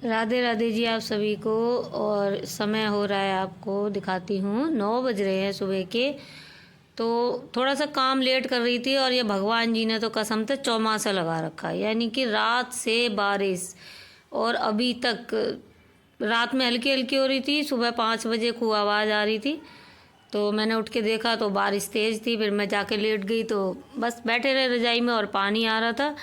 राधे राधे जी आप सभी को। और समय हो रहा है, आपको दिखाती हूँ, 9 बज रहे हैं सुबह के। तो थोड़ा सा काम लेट कर रही थी और ये भगवान जी ने तो कसम से चौमासा लगा रखा है, यानी कि रात से बारिश। और अभी तक रात में हल्की हल्की हो रही थी, सुबह 5 बजे खूब आवाज़ आ रही थी। तो मैंने उठ के देखा तो बारिश तेज़ थी, फिर मैं जाके लेट गई तो बस बैठे रहे रजाई में और पानी आ रहा था।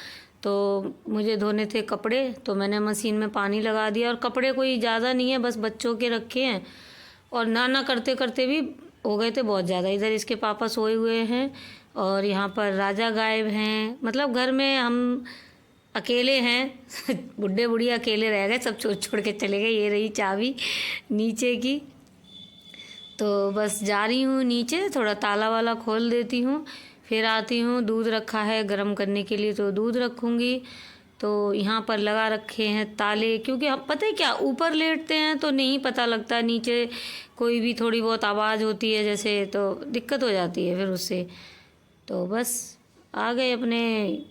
तो मुझे धोने थे कपड़े, तो मैंने मशीन में पानी लगा दिया। और कपड़े कोई ज़्यादा नहीं है, बस बच्चों के रखे हैं। और ना करते करते भी हो गए थे बहुत ज़्यादा। इधर इसके पापा सोए हुए हैं और यहाँ पर राजा गायब हैं। मतलब घर में हम अकेले हैं बुढ़े बुढ़िया अकेले रह गए, सब छोड़ छोड़ के चले गए। ये रही चाबी नीचे की। तो बस जा रही हूँ नीचे, थोड़ा ताला वाला खोल देती हूँ, फिर आती हूँ। दूध रखा है गर्म करने के लिए, तो दूध रखूँगी। तो यहाँ पर लगा रखे हैं ताले, क्योंकि हम पता है क्या, ऊपर लेटते हैं तो नहीं पता लगता, नीचे कोई भी थोड़ी बहुत आवाज़ होती है जैसे, तो दिक्कत हो जाती है फिर उससे। तो बस आ गए अपने,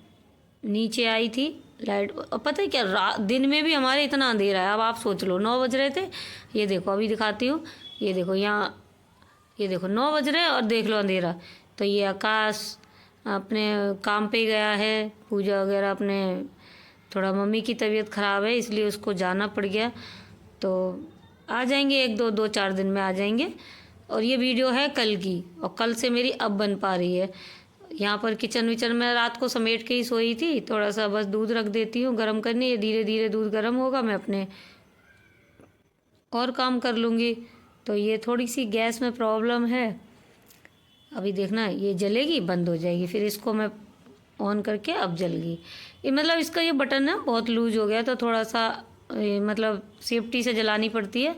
नीचे आई थी लाइट। पता है क्या, दिन में भी हमारे इतना अंधेरा है। अब आप सोच लो, 9 बज रहे थे, ये देखो अभी दिखाती हूँ, ये देखो यहाँ, ये देखो 9 बज रहे हैं और देख लो अंधेरा। तो ये आकाश अपने काम पे गया है, पूजा वगैरह अपने, थोड़ा मम्मी की तबीयत ख़राब है इसलिए उसको जाना पड़ गया। तो आ जाएंगे, 1-2-4 दिन में आ जाएंगे। और ये वीडियो है कल की, और कल से मेरी अब बन पा रही है। यहाँ पर किचन विचन में रात को समेट के ही सोई थी, थोड़ा सा बस दूध रख देती हूँ गर्म करने। ये धीरे धीरे दूध गर्म होगा, मैं अपने और काम कर लूँगी। तो ये थोड़ी सी गैस में प्रॉब्लम है, अभी देखना ये जलेगी बंद हो जाएगी, फिर इसको मैं ऑन करके अब जल गई। ये मतलब इसका ये बटन है बहुत लूज हो गया, तो थोड़ा सा मतलब सेफ्टी से जलानी पड़ती है।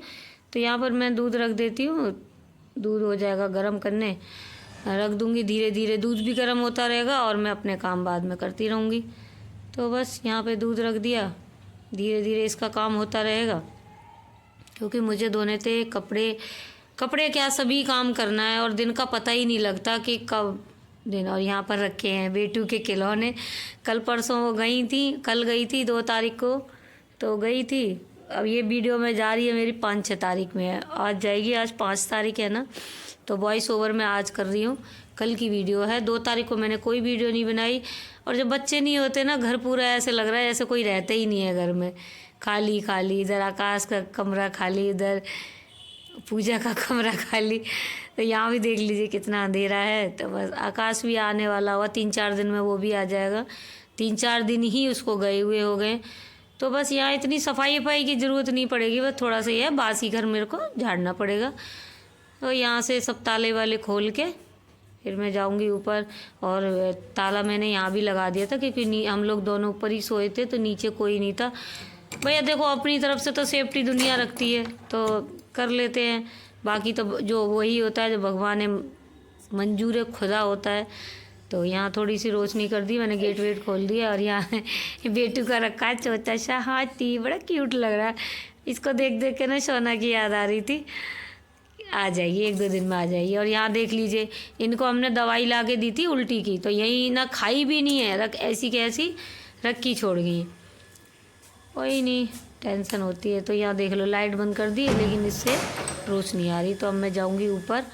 तो यहाँ पर मैं दूध रख देती हूँ, दूध हो जाएगा गर्म करने, रख दूँगी। धीरे धीरे दूध भी गर्म होता रहेगा और मैं अपने काम बाद में करती रहूँगी। तो बस यहाँ पे दूध रख दिया, धीरे धीरे इसका काम होता रहेगा। क्योंकि मुझे धोने थे कपड़े, कपड़े क्या सभी काम करना है और दिन का पता ही नहीं लगता कि कब दिन। और यहाँ पर रखे हैं बेटू के खिलौने। कल परसों वो गई थी, कल गई थी 2 तारीख को, तो गई थी। अब ये वीडियो में जा रही है मेरी 5-6 तारीख में है, आज जाएगी, आज 5 तारीख है ना। तो वॉइस ओवर मैं आज कर रही हूँ, कल की वीडियो है। 2 तारीख को मैंने कोई वीडियो नहीं बनाई। और जब बच्चे नहीं होते ना, घर पूरा ऐसे लग रहा है जैसे कोई रहता ही नहीं है घर में, खाली खाली। इधर आकाश का कमरा खाली, इधर पूजा का कमरा खाली। तो यहाँ भी देख लीजिए कितना अंधेरा है। तो बस आकाश भी आने वाला हुआ, 3-4 दिन में वो भी आ जाएगा। 3-4 दिन ही उसको गए हुए हो गए। तो बस यहाँ इतनी सफाई वफाई की ज़रूरत नहीं पड़ेगी, बस थोड़ा सा यह बासी घर मेरे को झाड़ना पड़ेगा। तो यहाँ से सब ताले वाले खोल के फिर मैं जाऊँगी ऊपर। और ताला मैंने यहाँ भी लगा दिया था, क्योंकि हम लोग दोनों ऊपर ही सोए थे, तो नीचे कोई नहीं था। भैया देखो, अपनी तरफ से तो सेफ्टी दुनिया रखती है तो कर लेते हैं, बाकी तो जो वही होता है जो भगवान ने मंजूर खुदा होता है। तो यहाँ थोड़ी सी रोशनी कर दी मैंने, गेट वेट खोल दिया। और यहाँ बेटू का रखा है छोटा सा हाथी, बड़ा क्यूट लग रहा है। इसको देख देख के ना सोना की याद आ रही थी। आ जाएगी 1-2 दिन में आ जाएगी। और यहाँ देख लीजिए, इनको हमने दवाई ला के दी थी उल्टी की, तो यही ना खाई भी नहीं है, रख ऐसी की ऐसी रखी छोड़ गई। कोई नहीं, टेंशन होती है। तो यहाँ देख लो लाइट बंद कर दी है, लेकिन इससे रोशनी आ रही। तो अब मैं जाऊँगी ऊपर,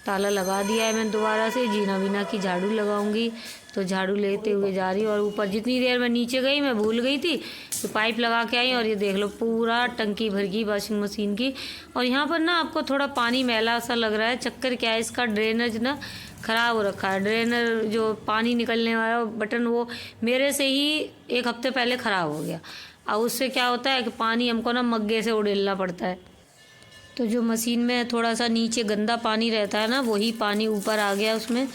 ताला लगा दिया है मैंने दोबारा से, जीना बीना की झाड़ू लगाऊंगी। तो झाड़ू लेते हुए जा रही हूँ। और ऊपर जितनी देर मैं नीचे गई, मैं भूल गई थी, तो पाइप लगा के आई। और ये देख लो पूरा टंकी भर गई वॉशिंग मशीन की। और यहाँ पर ना आपको थोड़ा पानी मैला सा लग रहा है, चक्कर क्या है, इसका ड्रेनेज ना ख़राब हो रखा है। ड्रेनर जो पानी निकलने वाला बटन, वो मेरे से ही 1 हफ्ते पहले ख़राब हो गया। और उससे क्या होता है कि पानी हमको ना मग्गे से उड़ेलना पड़ता है। तो जो मशीन में थोड़ा सा नीचे गंदा पानी रहता है ना, वही पानी ऊपर आ गया उसमें।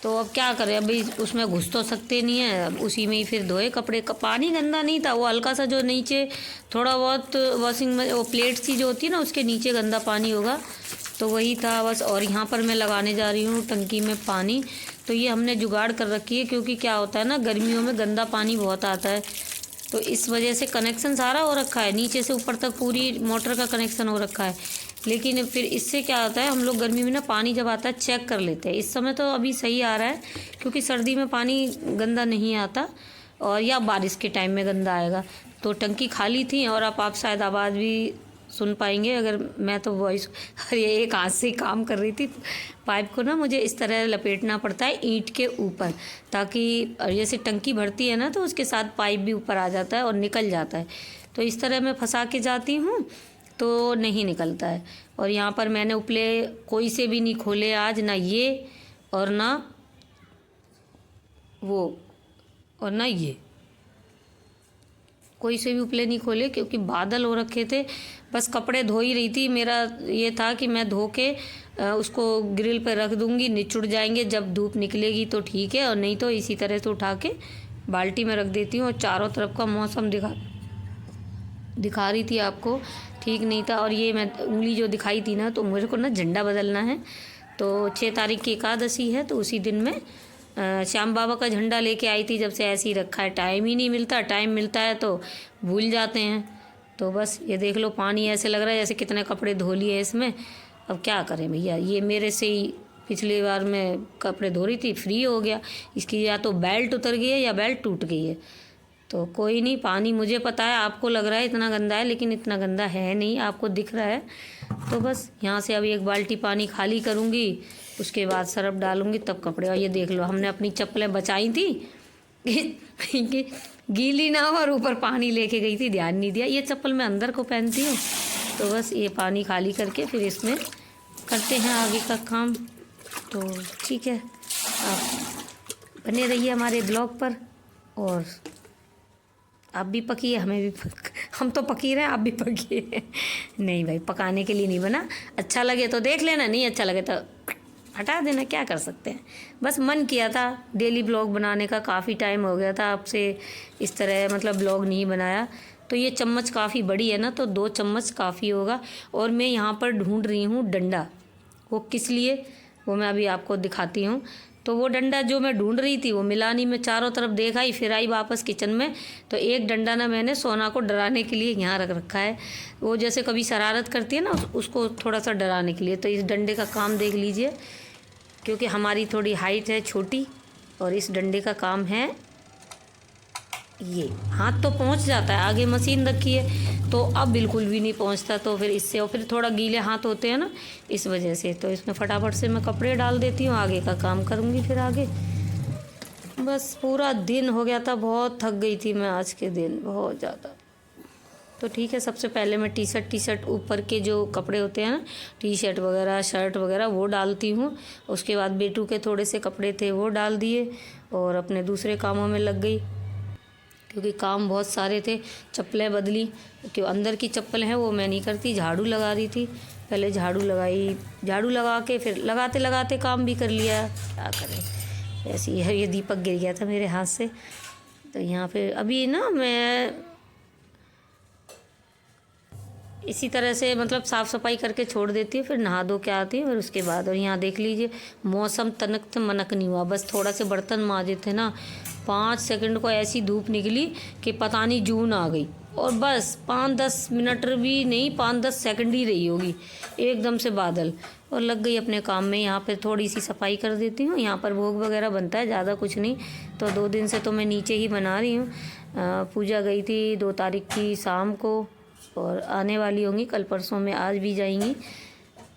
तो अब क्या करें, अभी उसमें घुस तो सकते नहीं है, अब उसी में ही फिर धोए कपड़े। पानी गंदा नहीं था, वो हल्का सा जो नीचे थोड़ा बहुत वॉशिंग में वो प्लेट सी जो होती है ना, उसके नीचे गंदा पानी होगा, तो वही था बस। और यहाँ पर मैं लगाने जा रही हूँ टंकी में पानी। तो ये हमने जुगाड़ कर रखी है, क्योंकि क्या होता है ना, गर्मियों में गंदा पानी बहुत आता है। तो इस वजह से कनेक्शन सारा हो रखा है, नीचे से ऊपर तक पूरी मोटर का कनेक्शन हो रखा है। लेकिन फिर इससे क्या होता है, हम लोग गर्मी में ना पानी जब आता है चेक कर लेते हैं। इस समय तो अभी सही आ रहा है, क्योंकि सर्दी में पानी गंदा नहीं आता, और या बारिश के टाइम में गंदा आएगा। तो टंकी खाली थी और अब आप शायद आवाज़ भी सुन पाएंगे अगर मैं तो वॉइस ये एक हाथ से काम कर रही थी। पाइप को ना मुझे इस तरह लपेटना पड़ता है ईंट के ऊपर, ताकि जैसे टंकी भरती है ना तो उसके साथ पाइप भी ऊपर आ जाता है और निकल जाता है। तो इस तरह मैं फंसा के जाती हूँ तो नहीं निकलता है। और यहाँ पर मैंने उपले कोई से भी नहीं खोले आज, ना ये और ना वो और ना ये, कोई से भी उपले नहीं खोले क्योंकि बादल हो रखे थे। बस कपड़े धो ही रही थी। मेरा ये था कि मैं धो के उसको ग्रिल पर रख दूँगी, निचुड़ जाएंगे, जब धूप निकलेगी तो ठीक है, और नहीं तो इसी तरह से उठा के बाल्टी में रख देती हूँ। और चारों तरफ का मौसम दिखा रही थी आपको, ठीक नहीं था। और ये मैं उंगली जो दिखाई थी ना, तो मेरे को ना झंडा बदलना है। तो 6 तारीख की एकादशी है, तो उसी दिन में श्याम बाबा का झंडा लेके आई थी। जब से ऐसे ही रखा है, टाइम ही नहीं मिलता, टाइम मिलता है तो भूल जाते हैं। तो बस ये देख लो, पानी ऐसे लग रहा है जैसे कितने कपड़े धो लिए इसमें। अब क्या करें भैया, ये मेरे से ही पिछली बार मैं कपड़े धो रही थी, फ्री हो गया। इसकी या तो बेल्ट उतर गई है या बेल्ट टूट गई है। तो कोई नहीं, पानी मुझे पता है आपको लग रहा है इतना गंदा है, लेकिन इतना गंदा है नहीं, आपको दिख रहा है। तो बस यहाँ से अभी एक बाल्टी पानी खाली करूँगी, उसके बाद सरफ डालूँगी, तब कपड़े। और ये देख लो, हमने अपनी चप्पलें बचाई थी कि गीली ना हो, और ऊपर पानी लेके गई थी, ध्यान नहीं दिया। ये चप्पल मैं अंदर को पहनती हूँ। तो बस ये पानी खाली करके फिर इसमें करते हैं आगे का काम। तो ठीक है, आप बने रहिए हमारे ब्लॉग पर, और आप भी पकिए, हमें भी हम तो पकी रहे हैं, आप भी पकिए। नहीं भाई, पकाने के लिए नहीं बना। अच्छा लगे तो देख लेना, नहीं अच्छा लगे तो हटा देना, क्या कर सकते हैं। बस मन किया था डेली ब्लॉग बनाने का, काफ़ी टाइम हो गया था आपसे इस तरह मतलब ब्लॉग नहीं बनाया। तो ये चम्मच काफ़ी बड़ी है ना, तो 2 चम्मच काफ़ी होगा। और मैं यहाँ पर ढूंढ रही हूँ डंडा, वो किस लिए, वो मैं अभी आपको दिखाती हूँ। तो वो डंडा जो मैं ढूंढ रही थी वो मिला नहीं। मैं चारों तरफ देख आई, फिर आई वापस किचन में, तो एक डंडा ना मैंने सोना को डराने के लिए यहाँ रख रखा है। वो जैसे कभी शरारत करती है ना, उसको थोड़ा सा डराने के लिए। तो इस डंडे का काम देख लीजिए, क्योंकि हमारी थोड़ी हाइट है छोटी, और इस डंडे का काम है ये। हाथ तो पहुंच जाता है, आगे मशीन रखी है तो अब बिल्कुल भी नहीं पहुंचता। तो फिर इससे, और फिर थोड़ा गीले हाथ होते हैं ना, इस वजह से। तो इसमें फटाफट से मैं कपड़े डाल देती हूँ, आगे का काम करूँगी फिर आगे। बस पूरा दिन हो गया था, बहुत थक गई थी मैं आज के दिन, बहुत ज़्यादा। तो ठीक है, सबसे पहले मैं टी शर्ट ऊपर के जो कपड़े होते हैं ना, टी शर्ट वगैरह, शर्ट वगैरह, वो डालती हूँ। उसके बाद बेटू के थोड़े से कपड़े थे वो डाल दिए, और अपने दूसरे कामों में लग गई, क्योंकि काम बहुत सारे थे। चप्पलें बदली, क्योंकि अंदर की चप्पल हैं वो मैं नहीं करती, झाड़ू लगा रही थी। पहले झाड़ू लगाई, झाड़ू लगा के फिर लगाते लगाते काम भी कर लिया, क्या करें। ऐसे ही है, ये दीपक गिर गया था मेरे हाथ से। तो यहाँ पे अभी ना मैं इसी तरह से मतलब साफ़ सफाई करके छोड़ देती हूँ, फिर नहा धो के आती हूँ, फिर उसके बाद। और यहाँ देख लीजिए, मौसम तनक से मनक नहीं हुआ। बस थोड़ा से बर्तन मांजे थे ना, 5 सेकंड को ऐसी धूप निकली कि पता नहीं जून आ गई, और बस 5-10 मिनट भी नहीं, 5-10 सेकंड ही रही होगी, एकदम से बादल, और लग गई अपने काम में। यहाँ पर थोड़ी सी सफाई कर देती हूँ। यहाँ पर भोग वगैरह बनता है, ज़्यादा कुछ नहीं। तो 2 दिन से तो मैं नीचे ही बना रही हूँ। पूजा गई थी 2 तारीख की शाम को, और आने वाली होंगी कल परसों में, आज भी जाएंगी।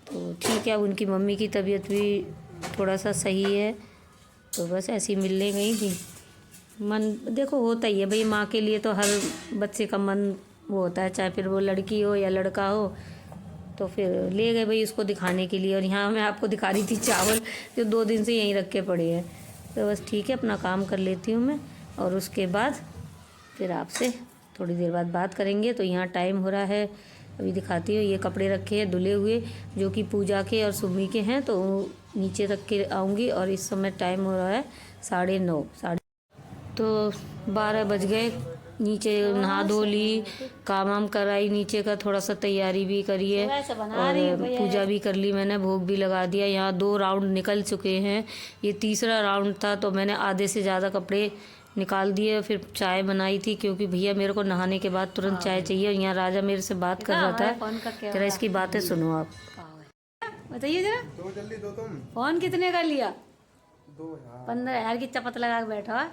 तो ठीक है, उनकी मम्मी की तबीयत भी थोड़ा सा सही है, तो बस ऐसे ही मिलने गई थी। मन देखो होता ही है भाई, माँ के लिए तो हर बच्चे का मन वो होता है, चाहे फिर वो लड़की हो या लड़का हो। तो फिर ले गए भाई उसको दिखाने के लिए। और यहाँ मैं आपको दिखा रही थी चावल, जो 2 दिन से यहीं रख के पड़े हैं। तो बस ठीक है, अपना काम कर लेती हूँ मैं, और उसके बाद फिर आपसे थोड़ी देर बाद बात करेंगे। तो यहाँ टाइम हो रहा है, अभी दिखाती हूँ। ये कपड़े रखे हैं धुले हुए, जो कि पूजा के और सुमी के हैं, तो नीचे रख के आऊँगी। और इस समय टाइम हो रहा है 9:30, तो 12 बज गए। नीचे नहा धो ली, काम वाम कराई, नीचे का थोड़ा सा तैयारी भी करी है, और पूजा भी कर ली मैंने, भोग भी लगा दिया। यहाँ 2 राउंड निकल चुके हैं, ये तीसरा राउंड था। तो मैंने आधे से ज़्यादा कपड़े निकाल दिए, फिर चाय बनाई थी, क्योंकि भैया मेरे को नहाने के बाद तुरंत चाय चाहिए। और यहाँ राजा मेरे से बात कर रहा था, जरा इसकी बातें सुनो आप। बताइए जरा, जल्दी दो तुम। फ़ोन कितने का लिया? 2 यार। 15,000 की चपत लगा के बैठा।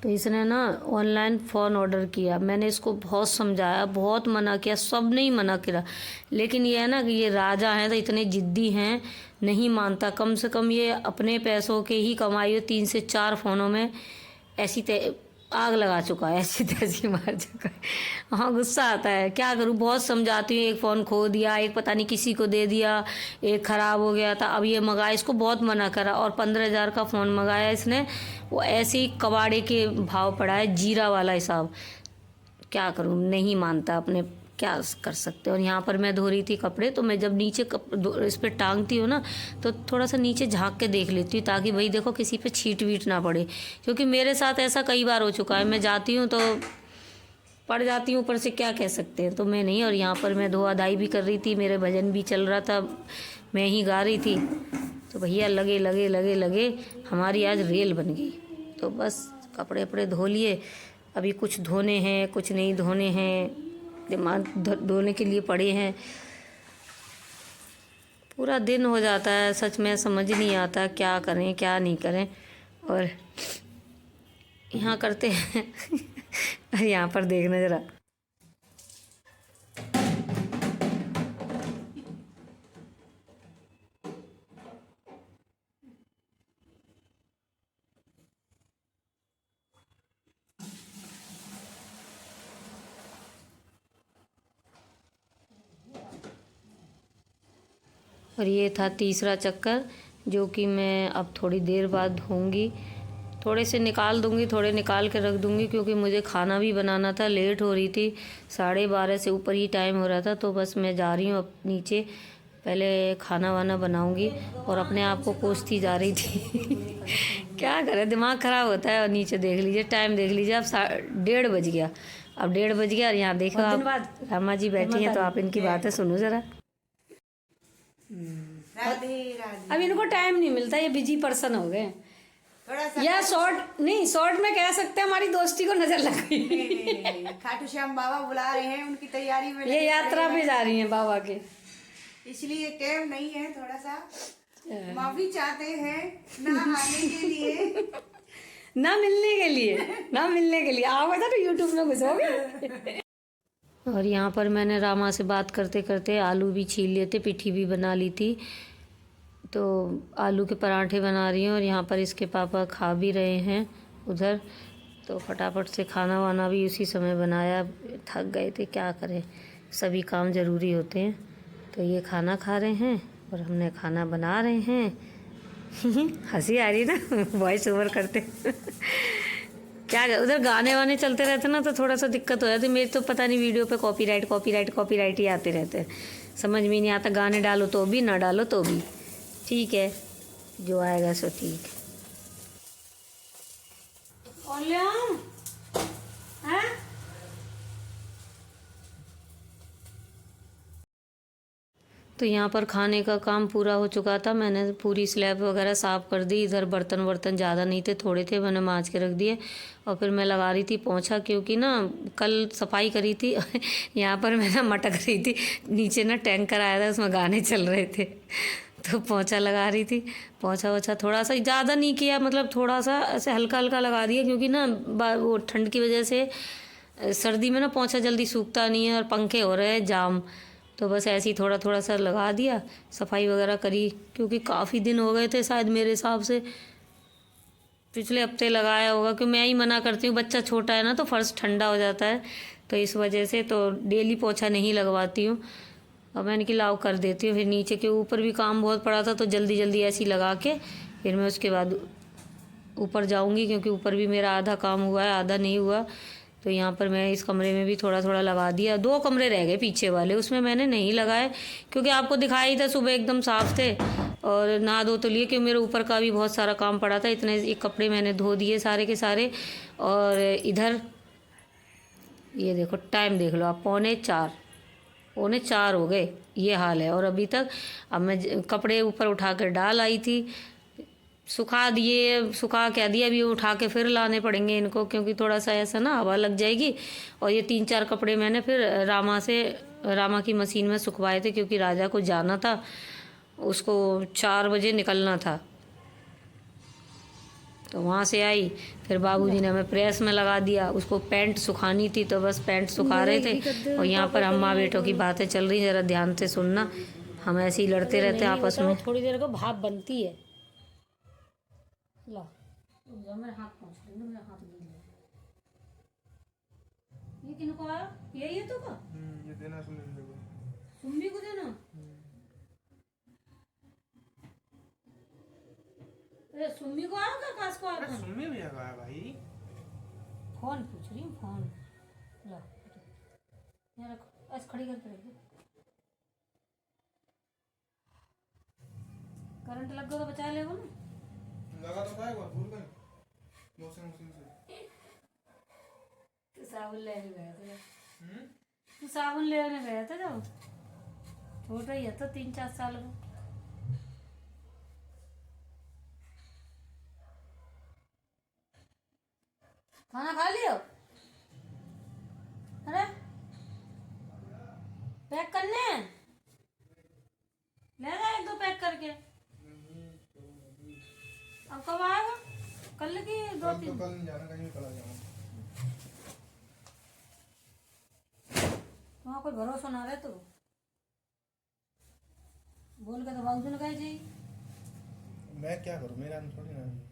तो इसने ना ऑनलाइन फ़ोन ऑर्डर किया। मैंने इसको बहुत समझाया, बहुत मना किया, सब ने ही मना किया, लेकिन ये है ना कि ये राजा हैं तो इतने ज़िद्दी हैं, नहीं मानता। कम से कम ये अपने पैसों के ही कमाई हो 3 से 4 फ़ोनों में ऐसी आग लगा चुका है, ऐसी तैसी मार चुका है। हाँ, गुस्सा आता है, क्या करूँ, बहुत समझाती हूँ। एक फ़ोन खो दिया, एक पता नहीं किसी को दे दिया, एक ख़राब हो गया था, अब ये मंगाया, इसको बहुत मना करा। और 15,000 का फ़ोन मंगाया इसने, वो ऐसे ही कबाड़े के भाव पड़ा है, जीरा वाला हिसाब। क्या करूँ, नहीं मानता अपने, क्या कर सकते। और यहाँ पर मैं धो रही थी कपड़े, तो मैं जब नीचे इस पर टांगती हूँ ना, तो थोड़ा सा नीचे झांक के देख लेती हूँ, ताकि भाई देखो किसी पे छीट वीट ना पड़े, क्योंकि मेरे साथ ऐसा कई बार हो चुका है। मैं जाती हूँ तो पड़ जाती हूँ, ऊपर से क्या कह सकते हैं, तो मैं नहीं। और यहाँ पर मैं धोआ धाई भी कर रही थी, मेरे भजन भी चल रहा था, मैं ही गा रही थी, तो भैया लगे लगे लगे लगे, हमारी आज रेल बन गई। तो बस कपड़े वपड़े धो लिए, अभी कुछ धोने हैं, कुछ नहीं धोने हैं, दिमाग धोने के लिए पड़े हैं। पूरा दिन हो जाता है, सच में समझ नहीं आता क्या करें क्या नहीं करें। और यहाँ करते हैं यहाँ पर देखना ज़रा, और ये था तीसरा चक्कर, जो कि मैं अब थोड़ी देर बाद धोऊंगी। थोड़े से निकाल दूंगी, थोड़े निकाल के रख दूंगी, क्योंकि मुझे खाना भी बनाना था, लेट हो रही थी, 12:30 से ऊपर ही टाइम हो रहा था। तो बस मैं जा रही हूँ अब नीचे, पहले खाना वाना बनाऊंगी। और अपने आप को कोसती जा रही थी क्या करें, दिमाग ख़राब होता है। और नीचे देख लीजिए, टाइम देख लीजिए, अब 1:30 बज गया, अब 1:30 बज गया। और यहाँ देखो आप, रामा जी बैठी हैं, तो आप इनकी बातें सुनो ज़रा। राधे राधे। अब इनको टाइम नहीं मिलता, ये बिजी पर्सन हो गए। या शॉर्ट नहीं, शॉर्ट में कह सकते हैं हमारी दोस्ती को नजर लग गई। नहीं, खाटू श्याम बाबा बुला रहे हैं, उनकी तैयारी में ये यात्रा पे जा रही हैं बाबा के, इसलिए टाइम नहीं है, थोड़ा सा माफी चाहते हैं ना आने के लिए ना मिलने के लिए, ना मिलने के लिए आओगे तो यूट्यूब में घुसोगे। और यहाँ पर मैंने रामा से बात करते करते आलू भी छील लिए थे, पिठी भी बना ली थी, तो आलू के पराठे बना रही हूँ। और यहाँ पर इसके पापा खा भी रहे हैं उधर, तो फटाफट से खाना वाना भी उसी समय बनाया, थक गए थे, क्या करें, सभी काम ज़रूरी होते हैं। तो ये खाना खा रहे हैं और हमने खाना बना रहे हैं हंसी आ रही ना वॉइस ओवर करते क्या उधर गाने वाने चलते रहते ना, तो थोड़ा सा दिक्कत हो जाती। मेरे तो पता नहीं वीडियो पे कॉपीराइट ही आते रहते हैं, समझ में नहीं आता। गाने डालो तो भी, ना डालो तो भी, ठीक है, जो आएगा सो ठीक है। तो यहाँ पर खाने का काम पूरा हो चुका था, मैंने पूरी स्लैब वगैरह साफ़ कर दी। इधर बर्तन वर्तन ज़्यादा नहीं थे, थोड़े थे, मैंने मांज के रख दिए। और फिर मैं लगा रही थी पोंछा, क्योंकि ना कल सफाई करी थी यहाँ पर मैं ना मटक रही थी, नीचे ना टैंकर आया था, उसमें गाने चल रहे थे तो पोंछा लगा रही थी। पोंछा वोछा थोड़ा सा ज़्यादा नहीं किया, मतलब थोड़ा सा ऐसे हल्का हल्का लगा दिया, क्योंकि ना वो ठंड की वजह से सर्दी में ना पोंछा जल्दी सूखता नहीं है, और पंखे हो रहे हैं जाम, तो बस ऐसे ही थोड़ा थोड़ा सा लगा दिया, सफाई वगैरह करी। क्योंकि काफ़ी दिन हो गए थे शायद, मेरे हिसाब से पिछले हफ्ते लगाया होगा, क्योंकि मैं ही मना करती हूँ, बच्चा छोटा है ना, तो फर्श ठंडा हो जाता है, तो इस वजह से तो डेली पोछा नहीं लगवाती हूँ। और मैंने कि लाओ कर देती हूँ। फिर नीचे के ऊपर भी काम बहुत पड़ा था, तो जल्दी जल्दी ऐसे ही लगा के फिर मैं उसके बाद ऊपर जाऊँगी, क्योंकि ऊपर भी मेरा आधा काम हुआ है, आधा नहीं हुआ। तो यहाँ पर मैं इस कमरे में भी थोड़ा थोड़ा लगा दिया। 2 कमरे रह गए पीछे वाले, उसमें मैंने नहीं लगाए, क्योंकि आपको दिखाई था सुबह एकदम साफ़ थे, और नहा धो तो लिए, क्योंकि मेरे ऊपर का भी बहुत सारा काम पड़ा था। इतने एक कपड़े मैंने धो दिए सारे के सारे। और इधर ये देखो, टाइम देख लो आप, 3:45 हो गए, ये हाल है। और अभी तक, अब मैं कपड़े ऊपर उठा कर डाल आई थी, सुखा दिए, सुखा क्या दिया, अभी उठा के फिर लाने पड़ेंगे इनको, क्योंकि थोड़ा सा ऐसा ना हवा लग जाएगी। और ये 3-4 कपड़े मैंने फिर रामा की मशीन में सुखवाए थे, क्योंकि राजा को जाना था, उसको 4 बजे निकलना था। तो वहाँ से आई, फिर बाबूजी ने हमें प्रेस में लगा दिया। उसको पैंट सुखानी थी तो बस पैंट सुखा रहे थे। और यहाँ पर अम्मा बेटों की बातें चल रही, ज़रा ध्यान से सुनना। हम ऐसे ही लड़ते रहते हैं आपस में। थोड़ी देर को भाप बनती है। लो मेरे हाथ पहुँच रही, मेरा हाथ गीला है। ये किनको आया? यही है तो का? ये देना सुनिंदे को। सुम्बी को देना? अरे सुम्बी को आया क्या? कास को आया? अरे सुम्मी भी आया भाई। फोन पूछ रही हूँ, फोन। लो यहाँ रखो, ऐसे खड़ी करके रखो। करंट लग गया तो बचा लेगा ना? लगा तो पाएगा भूल गए मौसम मशीन से। तो साबुन लेने गए थे। तो साबुन लेने गए थे जब छोटा ही है तो 3-4 साल का। खाना खा लियो? अरे पैक करने हैं? ले जा 1-2 पैक करके। अब कब आएगा? कल की 2-3? कल नहीं जाना, कहीं कल आ जाऊंगा। वहाँ कोई भरोसा ना रहे तो बोल के तो बाबू ने कहे चाहिए। मैं क्या करूँ, मेरा नाम थोड़ी ना है।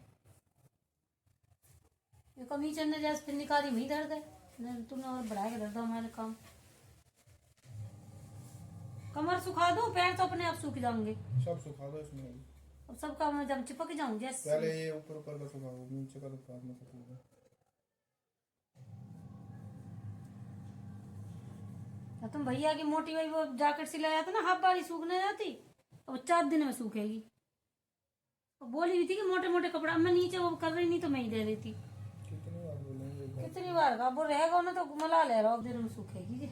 ये कमीशन ने जैसे फिर निकाली नहीं दर्द है, तुमने और बढ़ा के दर्द हमारे काम। कमर सुखा दो, पैर तो अपने आप सूख जाएंगे। सब सुखा दो इसमें। अब सब काम में जब चिपक जाऊं जैसे। पहले ये ऊपर ऊपर का सुखाओ, नीचे का तो बाद में सुखाओ। तुम भैया की मोटी भाई वो जैकेट सिलाया था ना, हाफ बारी सूखने जाती, अब 4 दिन में सूखेगी। बोली भी थी कि मोटे मोटे कपड़ा मैं नीचे वो कर रही, नहीं तो मैं ही दे देती। कितनी बार बोलेंगे? कितनी बार का वो रहेगा ना तो मला ले रहा, देर में सूखेगी।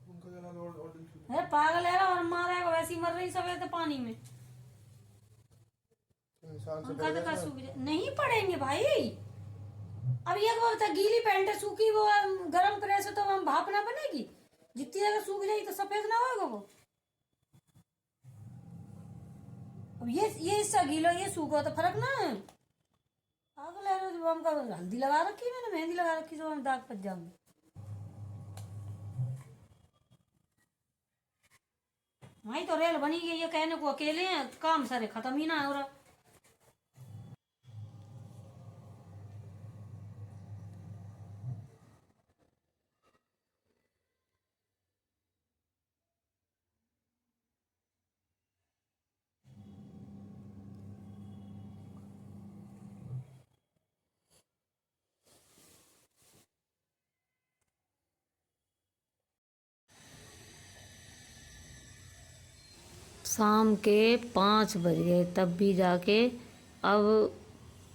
उनका जरा और दिन से है पागल है और मारेगा, वैसे ही मर रही सवेरे पानी में। इंसान से उनका तो का सूख जाए नहीं पड़ेंगे भाई। अब ये बता, गीली पैंट है सूखी, वो गरम प्रेस हो तो हम भाप ना बनेगी? जितनी जगह सूख जाएगी तो सफेद ना होगा वो। अब ये हिस्सा गीला, ये सूखा तो फर्क ना है। पागल है, जो हम का हल्दी लगा रखी, मैंने मेहंदी लगा रखी, जो हम दाग पच जाऊंगी। वही तो रेल बनी गई, ये कहने को अकेले हैं, काम सारे खत्म ही ना हो रहा। शाम के 5 बज गए तब भी जाके अब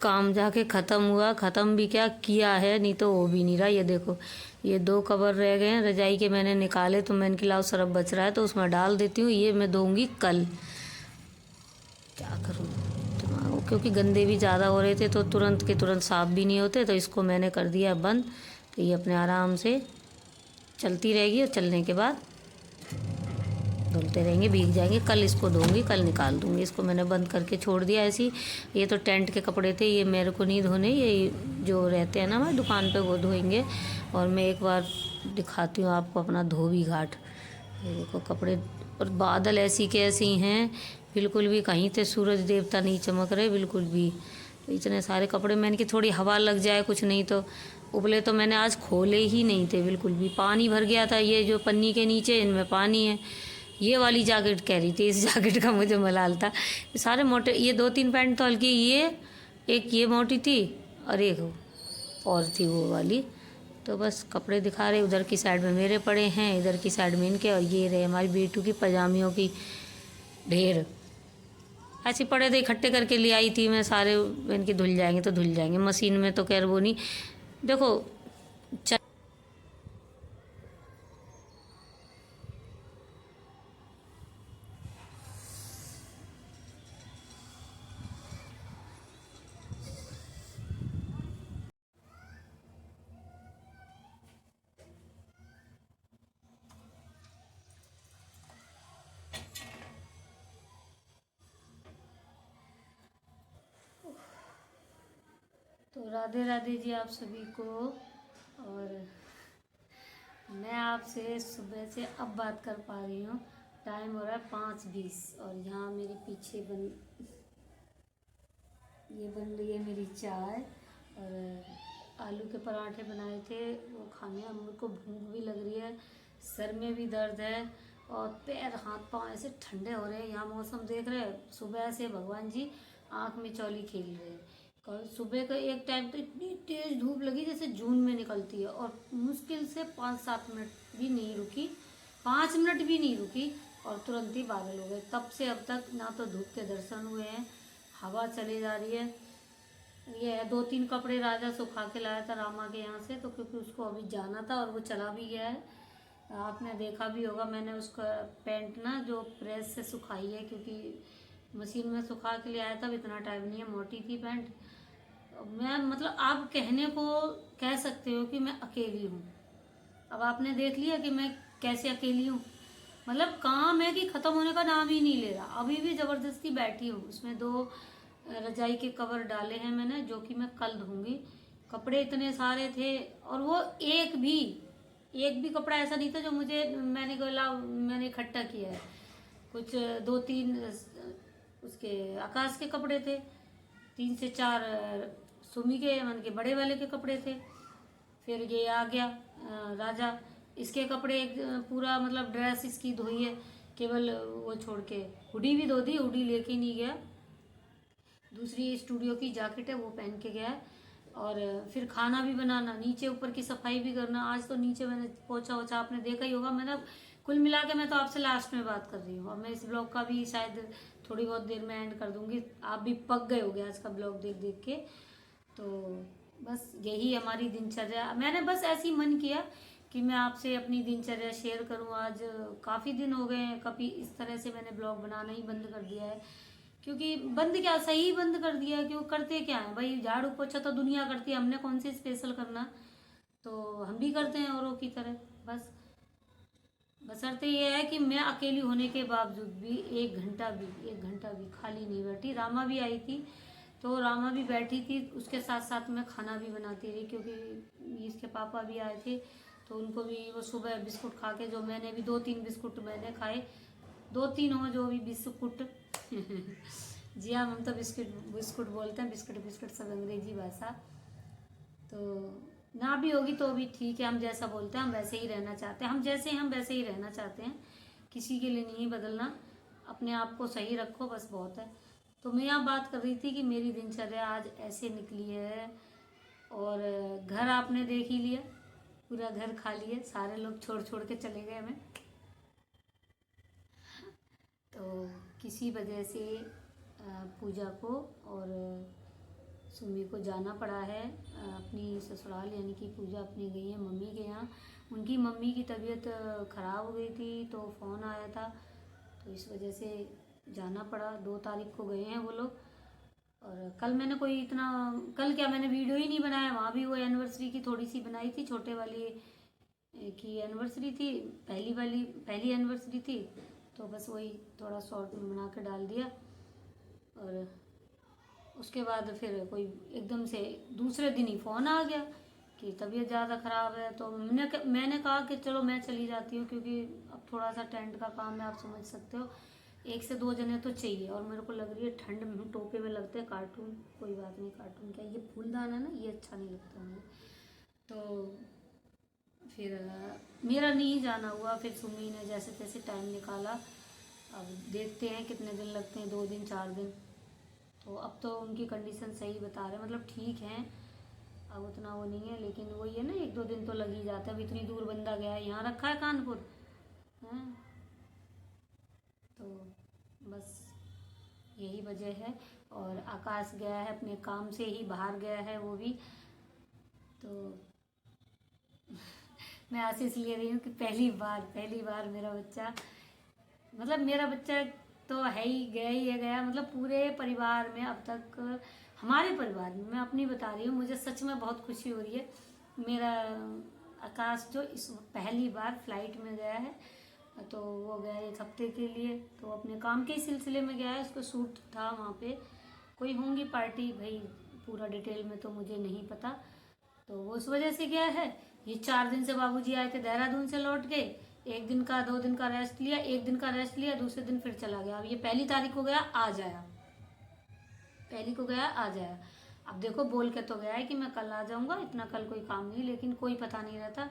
काम जाके ख़त्म हुआ। ख़त्म भी क्या किया है, नहीं तो हो भी नहीं रहा। ये देखो, ये 2 कवर रह गए हैं रजाई के, मैंने निकाले तो मैंने कि लाओ सरफ बच रहा है तो उसमें डाल देती हूँ। ये मैं दूंगी कल, क्या करूँ दिमाग, क्योंकि गंदे भी ज़्यादा हो रहे थे तो तुरंत के तुरंत साफ़ भी नहीं होते, तो इसको मैंने कर दिया बंद। तो ये अपने आराम से चलती रहेगी और चलने के बाद धुलते रहेंगे, भीग जाएंगे। कल इसको धोऊंगी, कल निकाल दूंगी इसको। मैंने बंद करके छोड़ दिया ऐसी। ये तो टेंट के कपड़े थे, ये मेरे को नहीं धोने, ये जो रहते हैं ना हमारी दुकान पे वो धोएंगे। और मैं एक बार दिखाती हूँ आपको अपना धोबी घाट। ये देखो कपड़े, और बादल ऐसी के ऐसे ही हैं, बिल्कुल भी कहीं से सूरज देवता नहीं चमक रहे बिल्कुल भी। तो इतने सारे कपड़े मैंने कि थोड़ी हवा लग जाए कुछ, नहीं तो उबले तो मैंने आज खोले ही नहीं थे बिल्कुल भी। पानी भर गया था, ये जो पन्नी के नीचे इनमें पानी है। ये वाली जैकेट कह रही थी, इस जैकेट का मुझे मलाल था। सारे मोटे, ये 2-3 पैंट तो हल्की, ये एक ये मोटी थी और एक और थी वो वाली। तो बस कपड़े दिखा रहे, उधर की साइड में मेरे पड़े हैं, इधर की साइड में इनके, और ये रहे हमारी बेटू की पजामियों की ढेर। ऐसे पड़े थे, इकट्ठे करके ले आई थी मैं सारे। इनके धुल जाएंगे तो धुल जाएंगे, मशीन में तो खैर वो नहीं। देखो राधे राधे जी आप सभी को। और मैं आपसे सुबह से अब बात कर पा रही हूँ। टाइम हो रहा है 5:20 और यहाँ मेरे पीछे बन रही है मेरी चाय और आलू के पराठे बनाए थे वो खाने। अब मेरे को भूख भी लग रही है, सर में भी दर्द है और पैर हाथ पांव ऐसे ठंडे हो रहे हैं। यहाँ मौसम देख रहे हैं, सुबह से भगवान जी आँख में चौली खेल रहे हैं। कल सुबह का एक टाइम तो इतनी तेज़ धूप लगी जैसे जून में निकलती है और मुश्किल से 5-7 मिनट भी नहीं रुकी, 5 मिनट भी नहीं रुकी और तुरंत ही बादल हो गए। तब से अब तक ना तो धूप के दर्शन हुए हैं, हवा चली जा रही है। ये है 2-3 कपड़े राजा सुखा के लाया था रामा के यहाँ से, तो क्योंकि उसको अभी जाना था और वो चला भी गया है। आपने देखा भी होगा मैंने उसका पैंट ना जो प्रेस से सुखाई है, क्योंकि मशीन में सुखा के लिए आया था। अब इतना टाइम नहीं है, मोटी थी पैंट। मैं मतलब आप कहने को कह सकते हो कि मैं अकेली हूँ। अब आपने देख लिया कि मैं कैसे अकेली हूँ। मतलब काम है कि ख़त्म होने का नाम ही नहीं ले रहा। अभी भी ज़बरदस्ती बैठी हूँ। उसमें 2 रजाई के कवर डाले हैं मैंने, जो कि मैं कल धोऊंगी। कपड़े इतने सारे थे और वो एक भी कपड़ा ऐसा नहीं था जो मैंने इकट्ठा किया है। कुछ 2-3 उसके आकाश के कपड़े थे, 3 से 4 सुमी के मन के बड़े वाले के कपड़े थे। फिर ये आ गया राजा, इसके कपड़े एक पूरा मतलब ड्रेस इसकी धोई है, केवल वो छोड़ के हुडी भी धो दी। हुडी लेके नहीं गया, दूसरी स्टूडियो की जैकेट है वो पहन के गया है। और फिर खाना भी बनाना, नीचे ऊपर की सफाई भी करना। आज तो नीचे मैंने पोछा वोछा आपने देखा ही होगा। मैंने कुल मिला के मैं तो आपसे लास्ट में बात कर रही हूँ। अब मैं इस ब्लॉग का भी शायद थोड़ी बहुत देर में एंड कर दूंगी। आप भी पक गए होगे आज का ब्लॉग देख देख के। तो बस यही हमारी दिनचर्या। मैंने बस ऐसे ही मन किया कि मैं आपसे अपनी दिनचर्या शेयर करूं। आज काफ़ी दिन हो गए हैं, कभी इस तरह से मैंने ब्लॉग बनाना ही बंद कर दिया है। क्योंकि बंद क्या, सही बंद कर दिया है। क्यों करते क्या है भाई, झाड़ू पोछा तो दुनिया करती है, हमने कौन से स्पेशल करना। तो हम भी करते हैं औरों की तरह। बशर्ते ये है कि मैं अकेली होने के बावजूद भी एक घंटा भी खाली नहीं बैठी। रामा भी आई थी तो रामा भी बैठी थी, उसके साथ साथ मैं खाना भी बनाती रही। क्योंकि इसके पापा भी आए थे तो उनको भी वो सुबह बिस्कुट खा के, जो मैंने भी 2-3 बिस्कुट मैंने खाए, 2-3 हो जो भी बिस्कुट जी हाँ, हम तो बिस्कुट बोलते हैं, बिस्कुट सब अंग्रेजी भाषा। तो ना भी होगी तो भी ठीक है, हम जैसा बोलते हैं हम वैसे ही रहना चाहते हैं। हम जैसे हैं हम वैसे ही रहना चाहते हैं, किसी के लिए नहीं बदलना। अपने आप को सही रखो, बस बहुत है। तो मैं यहाँ बात कर रही थी कि मेरी दिनचर्या आज ऐसे निकली है। और घर आपने देख ही लिया, पूरा घर खाली है, सारे लोग छोड़ छोड़ के चले गए हमें। तो किसी वजह से पूजा को और सुमी को जाना पड़ा है अपनी ससुराल, यानी कि पूजा अपनी गई है मम्मी के यहाँ। उनकी मम्मी की तबीयत ख़राब हो गई थी तो फ़ोन आया था, तो इस वजह से जाना पड़ा। 2 तारीख को गए हैं वो लोग। और कल मैंने कल क्या मैंने वीडियो ही नहीं बनाया। वहाँ भी वो एनिवर्सरी की थोड़ी सी बनाई थी, छोटे वाली की एनिवर्सरी थी, पहली एनिवर्सरी थी, तो बस वही थोड़ा शॉर्ट में बना के डाल दिया। और उसके बाद फिर कोई एकदम से दूसरे दिन ही फ़ोन आ गया कि तबीयत ज़्यादा ख़राब है। तो मैंने कहा कि चलो मैं चली जाती हूँ, क्योंकि अब थोड़ा सा टेंट का काम है, आप समझ सकते हो। 1 से 2 जने तो चाहिए और मेरे को लग रही है ठंड में टोपे में लगते हैं कार्टून। कोई बात नहीं, कार्टून क्या, ये फूलदान है ना, ये अच्छा नहीं लगता मुझे। तो फिर मेरा नहीं जाना हुआ। फिर सुमी ने जैसे तैसे टाइम निकाला। अब देखते हैं कितने दिन लगते हैं, 2 दिन 4 दिन। तो अब तो उनकी कंडीशन सही बता रहे हैं, मतलब ठीक है, अब उतना वो नहीं है। लेकिन वही है ना, 1-2 दिन तो लग ही जाता है। अब इतनी दूर बंदा गया है, यहाँ रखा है कानपुर है। तो बस यही वजह है। और आकाश गया है अपने काम से ही, बाहर गया है वो भी। तो मैं आशीष ले रही हूँ कि पहली बार मेरा बच्चा तो है ही, गया। मतलब पूरे परिवार में अब तक, हमारे परिवार में, मैं अपनी बता रही हूँ, मुझे सच में बहुत खुशी हो रही है। मेरा आकाश जो इस पहली बार फ्लाइट में गया है, तो वो गया 1 हफ्ते के लिए, तो अपने काम के सिलसिले में गया है। उसको शूट था वहाँ पे, कोई होंगी पार्टी भाई, पूरा डिटेल में तो मुझे नहीं पता। तो वो उस वजह से गया है। ये 4 दिन से बाबूजी आए थे, देहरादून से लौट गए, 1 दिन का 2 दिन का रेस्ट लिया, 1 दिन का रेस्ट लिया, दूसरे दिन फिर चला गया। अब ये 1 तारीख को गया, आज आया, 1 को गया आज आया। अब देखो बोल के तो गया है कि मैं कल आ जाऊंगा, इतना कल कोई काम नहीं, लेकिन कोई पता नहीं रहता।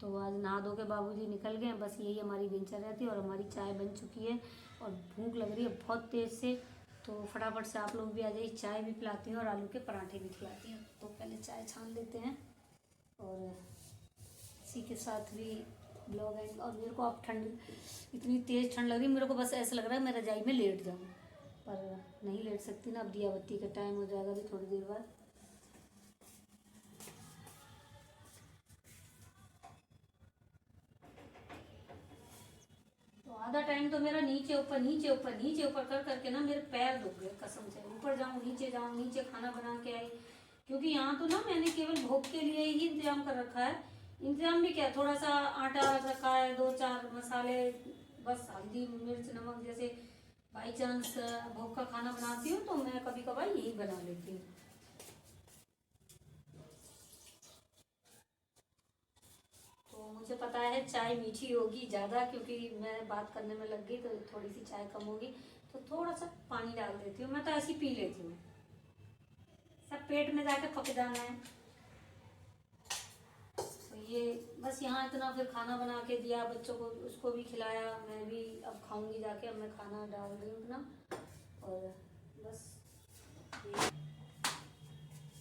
तो आज नहा धो के बाबूजी निकल गए। बस यही हमारी दिनचर्या थी और हमारी चाय बन चुकी है और भूख लग रही है बहुत तेज़ से। तो फटाफट से आप लोग भी आ जाइए, चाय भी पिलाती हूँ और आलू के पराठे भी खिलाती हूँ। तो पहले चाय छान लेते हैं और इसी के साथ भी ब्लॉग एंड। और मेरे को अब ठंड, इतनी तेज़ ठंड लग रही है, मेरे को बस ऐसा लग रहा है मैं रजाई में लेट जाऊँ, पर नहीं लेट सकती ना। अब दिया बत्ती का टाइम हो जाएगा भी थोड़ी देर बाद। तो आधा टाइम तो मेरा नीचे ऊपर नीचे ऊपर नीचे ऊपर कर करके ना मेरे पैर दुख गए कसम से। ऊपर जाऊँ, नीचे खाना बना के आई, क्योंकि यहाँ तो ना मैंने केवल भोग के लिए ही इंतजाम कर रखा है। इंतजाम भी क्या, थोड़ा सा आटा रखा है, 2-4 मसाले, बस हल्दी मिर्च नमक। जैसे बाई चांस भोग का खाना बनाती हूँ तो मैं कभी कभार यही बना लेती हूँ। तो मुझे पता है चाय मीठी होगी ज़्यादा, क्योंकि मैं बात करने में लग गई तो थोड़ी सी चाय कम होगी। तो थोड़ा सा पानी डाल देती हूँ, मैं तो ऐसी पी लेती हूँ, सब पेट में जाके पक जाना है। तो ये बस यहाँ इतना, फिर खाना बना के दिया बच्चों को, उसको भी खिलाया, मैं भी अब खाऊंगी जाके। अब मैं खाना डाल रही हूँ अपना और बस।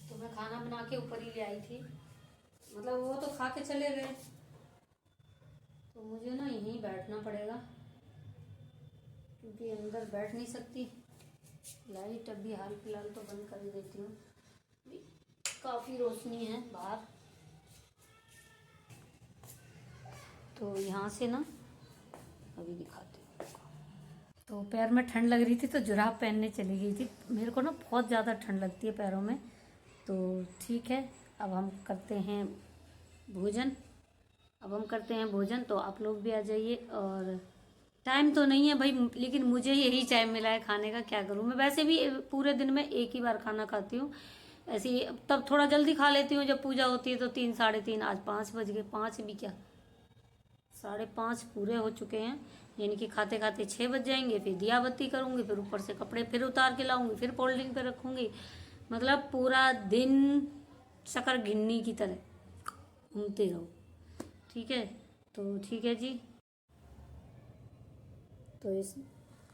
तो मैं खाना बना के ऊपर ही ले आई थी, मतलब वो तो खा के चले गए, तो मुझे ना यहीं बैठना पड़ेगा क्योंकि अंदर बैठ नहीं सकती। लाइट अभी हाल फिलहाल तो बंद कर ही देती हूँ, काफ़ी रोशनी है बाहर। तो यहाँ से ना अभी दिखाती हूँ। तो पैर में ठंड लग रही थी तो जुराब पहनने चली गई थी। मेरे को ना बहुत ज़्यादा ठंड लगती है पैरों में। तो ठीक है, अब हम करते हैं भोजन। तो आप लोग भी आ जाइए। और टाइम तो नहीं है भाई, लेकिन मुझे यही टाइम मिला है खाने का, क्या करूँ। मैं वैसे भी पूरे दिन में एक ही बार खाना खाती हूँ, ऐसे ही। तब थोड़ा जल्दी खा लेती हूँ जब पूजा होती है तो 3 साढ़े 3। आज 5 बज गए, 5 भी क्या 5:30 पूरे हो चुके हैं, यानी कि खाते खाते 6 बज जाएंगे। फिर दिया बत्ती करूँगी, फिर ऊपर से कपड़े फिर उतार के लाऊंगी, फिर फोल्डिंग पे रखूँगी। मतलब पूरा दिन शक्कर गिन्नी की तरह घूमते रहो। ठीक है, तो ठीक है जी। तो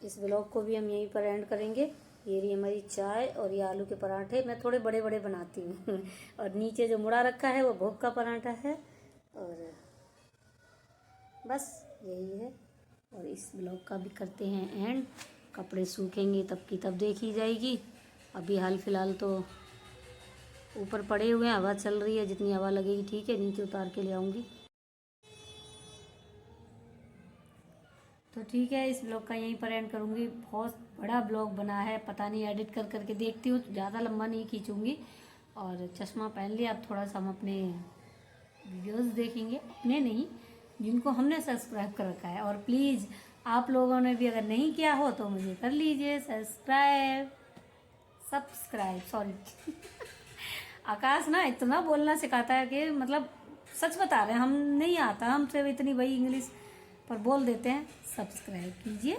इस ब्लॉग को भी हम यहीं पर एंड करेंगे। ये रही हमारी चाय और ये आलू के पराठे। मैं थोड़े बड़े बड़े बनाती हूँ और नीचे जो मुड़ा रखा है वो भोग का पराठा है। और बस यही है। और इस ब्लॉग का भी करते हैं एंड। कपड़े सूखेंगे तब की तब देखी जाएगी। अभी हाल फिलहाल तो ऊपर पड़े हुए हैं, हवा चल रही है, जितनी हवा लगेगी ठीक है, नीचे उतार के ले आऊँगी। तो ठीक है, इस ब्लॉग का यहीं पर एंड करूँगी। बहुत बड़ा ब्लॉग बना है, पता नहीं, एडिट कर करके देखती हूँ, ज़्यादा लंबा नहीं खींचूँगी। और चश्मा पहन लिया, अब थोड़ा सा हम अपने वीडियोस देखेंगे, अपने नहीं, जिनको हमने सब्सक्राइब कर रखा है। और प्लीज़ आप लोगों ने भी अगर नहीं किया हो तो मुझे कर लीजिए सब्सक्राइब सॉरी आकाश ना इतना बोलना सिखाता है कि मतलब सच बता रहे हैं, हम नहीं आता हमसे इतनी वही इंग्लिश, पर बोल देते हैं। सब्सक्राइब कीजिए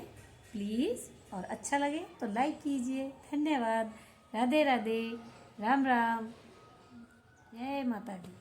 प्लीज़, और अच्छा लगे तो लाइक कीजिए। धन्यवाद। राधे राधे, राम राम, जय माता दी।